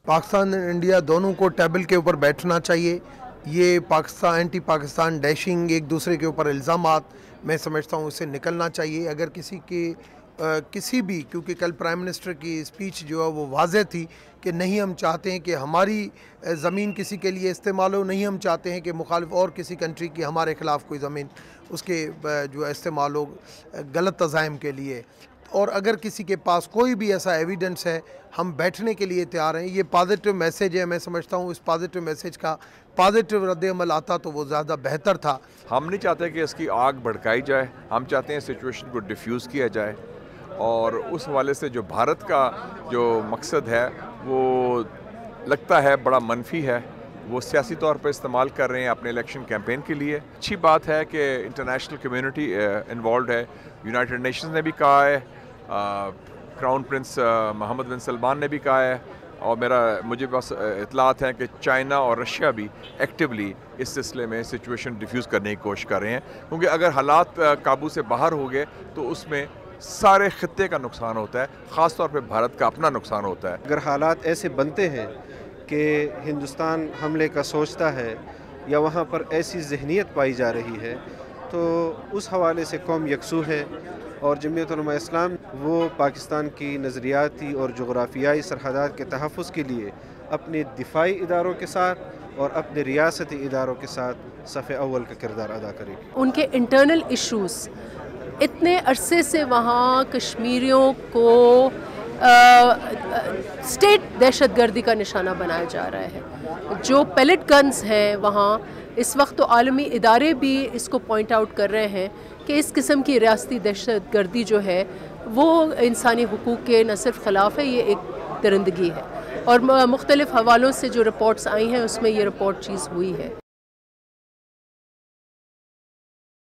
पाकिस्तान और इंडिया दोनों को टेबल के ऊपर बैठना चाहिए। ये पाकिस्तान एंटी पाकिस्तान डैशिंग, एक दूसरे के ऊपर इल्ज़ामात, मैं समझता हूँ इससे निकलना चाहिए। अगर किसी भी, क्योंकि कल प्राइम मिनिस्टर की स्पीच जो है वो वाज़ेह थी कि नहीं हम चाहते हैं कि हमारी ज़मीन किसी के लिए इस्तेमाल हो, नहीं हम चाहते हैं कि मुखालिफ और किसी कंट्री की हमारे ख़िलाफ़ कोई ज़मीन उसके जो इस्तेमाल हो गलत तज़ाइम के लिए। और अगर किसी के पास कोई भी ऐसा एविडेंस है, हम बैठने के लिए तैयार हैं। ये पॉजिटिव मैसेज है, मैं समझता हूँ इस पॉजिटिव मैसेज का पॉजिटिव रद्द-ए-अमल आता तो वो ज़्यादा बेहतर था। हम नहीं चाहते कि इसकी आग भड़काई जाए, हम चाहते हैं सिचुएशन को डिफ्यूज़ किया जाए, और उस हवाले से जो भारत का जो मकसद है वो लगता है बड़ा मनफी है। वो सियासी तौर पर इस्तेमाल कर रहे हैं अपने इलेक्शन कैंपेन के लिए। अच्छी बात है कि इंटरनेशनल कम्युनिटी इन्वॉल्व है। यूनाइटेड नेशंस ने भी कहा है, क्राउन प्रिंस मोहम्मद बिन सलमान ने भी कहा है, और मुझे बस इतलात हैं कि चाइना और रशिया भी एक्टिवली इस सिलसिले में सिचुएशन डिफ्यूज़ करने की कोशिश कर रहे हैं, क्योंकि अगर हालात काबू से बाहर हो गए तो उसमें सारे खित्ते का नुकसान होता है, ख़ास तौर पे भारत का अपना नुकसान होता है। अगर हालात ऐसे बनते हैं कि हिंदुस्तान हमले का सोचता है या वहाँ पर ऐसी ज़हनियत पाई जा रही है, तो उस हवाले से कौम यकसू है, और जमीयत उलमा इस्लाम वो पाकिस्तान की नज़रियाती और जोग्राफियाई सरहदात के तहफ़्फ़ुज़ के लिए अपने दिफाई इदारों के साथ और अपने रियासती इदारों के साथ सफ़े अव्वल का किरदार अदा करेगी। उनके इंटरनल इश्यूज़, इतने अरसे से वहाँ कश्मीरियों को स्टेट दहशतगर्दी का निशाना बनाया जा रहा है। जो पेलेट गन्स हैं वहाँ, इस वक्त तो आलमी इदारे भी इसको पॉइंट आउट कर रहे हैं कि इस किस्म की रियासती दहशतगर्दी जो है वो इंसानी हुकूक के न सिर्फ ख़िलाफ़ है, ये एक दरिंदगी है। और मुख्तलिफ़ हवालों से जो रिपोर्ट्स आई हैं उसमें ये रिपोर्ट चीज़ हुई है।